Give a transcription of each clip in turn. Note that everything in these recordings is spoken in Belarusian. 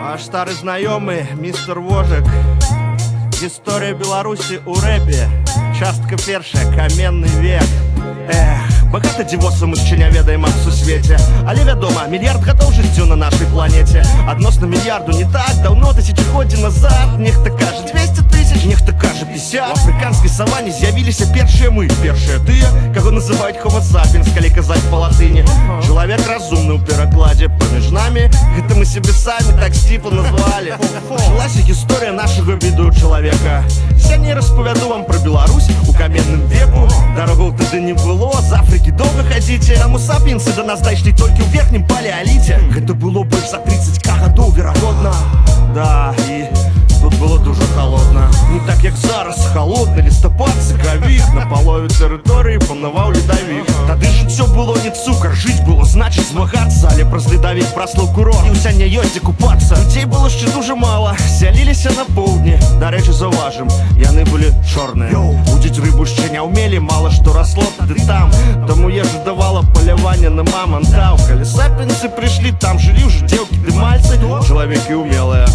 Ваш старый знайомый, мистер Вожик. Історія Білорусі у репі. Частка перша, каменний век. Багато дзівосу мы ще не ведаем аб сусвеце. Але вядома, мільярд гадоў жыццю на нашай планеце. Адносна мільярду не так даўно, тысячагоддзі назад. Нехта кажа 200 тысяч, нехта кажа 50. У афрыканскай саване з'явіліся першыя мы. Першыя тыя, каго называюць Homo sapiens, калі казаць па латыні. Чалавек разумны ў перакладзе. Паміж намі гэта мы себе самі так сціпла назвалі. Пачалася гісторыя нашага віду чалавека. Сёння распавяду вам пра Беларусь у каменным веку. Дарогаў тады не было, з Афрыкі долго ходите. Таму сапиенсы до нас дайшлі толькі ў верхнім палеаліце. Гэта было больш за 30 гадоў, верагодна. Да, і тут было дуже холодно. Не так як зараз, холодны лістапад, сакавік. На палове тэрыторыі панаваў ледавік. Тады жыццё было не цукар, жыць было значыць змагацца. Але праз ледавік праслаў курорт, і ў сёння ёсць дзе купацца. Людзей было яшчэ дуже мала, сяліліся на поўдні. Дарэчы, заўважым, яны былі чорныя. Удзіць рыбу яшчэ не ўмелі, мала што расло тады там. Таму ежу давала паляванне на мамантаў. Калі сапіенсы прыйшлі, там жылі ўжо дзеўкі ды мальцы. Чалавекі умелыя,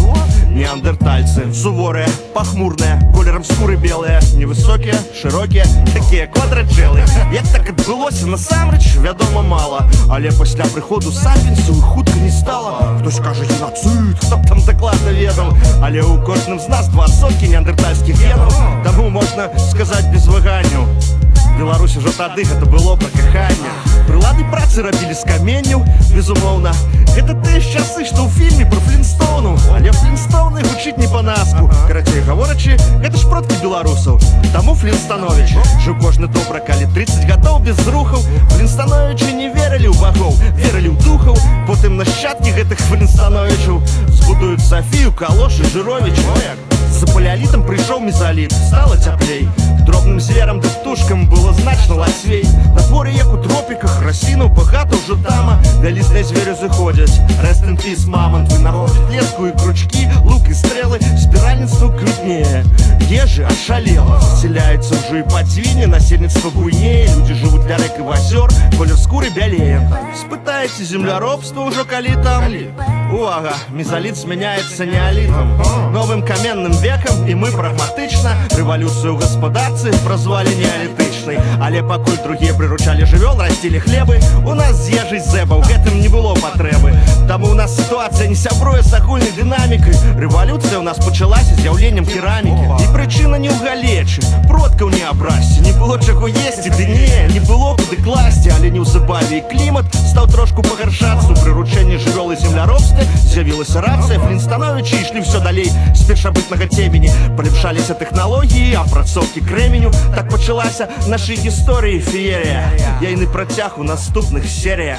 неандертальцы. Суворыя, пахмурныя, колерам скуры белыя. Невысокія, шырокія, такія квадрачэлы. Як так адбылося, насамрэч, вядома мала. Але пасля прыходу сапіенсаў іх хутка не стала. Хтось кажа генацыд, хто б там дакладна ведаў. Але ў кожным з нас 2 соткі неандертальскіх генаў. Таму можна сказаць без ваганняў, Беларусь ужо тады гэта было пра каханне. Прылады працы рабілі з каменняў, безумоўна. Гэта тыя часы, што ў фільме пра Флінстоўну. Але Флінстоўны гучыць не па-наску. Карацей гаворачы, гэта ж продкі беларусаў. Таму Флінстановічы жыў кожны добра, калі 30 гадоў без рухаў. Флінстановічы не верылі ў багоў, верылі ў духаў. Потым нашчадкі гэтых Флінстановічаў збудуюць Сафію, Калош і Жыровіч. За палеалітам прыйшоў мезаліт, стала цяплей. Дробным зверам ды птушкам было значна лацвей. На дворе, як у тропіках, расінаў багата ўжо тама. Вялізныя звері зыходзяць, rest in peace, мамант. Вынаходзяць леску і кручкі, лук і стрэлы. Збіральніцтва квітнее, ежы ашалела. Засяляецца ўжо і падзвіне, насельніцтва буйнее. Людзі жывуць ля рэк і азёр, колер скуры бялее. Спытаеце земляробства ўжо калі там? Увага, мезаліт змяняецца неалітам, новым каменным векам, і мы прагматычна рэвалюцыю ў гаспадарцы празвалі неалітычнай. Але пакуль другія прыручалі жывёл, расцілі хлебы, у нас з ежай зэбаў гэтым не было патрэбы. Таму у нас сітуацыя не сябруе з агульнай дынамікай. Рэвалюцыя ў нас пачалася з з'яўленнем керамікі. І прычына не ў галечы, продкаў не абрасці. Не было чаго есці, ды не было куды класці. Але неўзабаве і клімат стаў трошку пагаршацца. У прыручэнні жывёл і земляробства з'явілася рацыя. Флінстановічы ішлі ўсё далей з першабытнага цемені. Палепшаліся тэхналогіі, апрацоўкі крэменю. Так пачалася нашай гісторыі феерія. Яйны працяг у наступных серіях.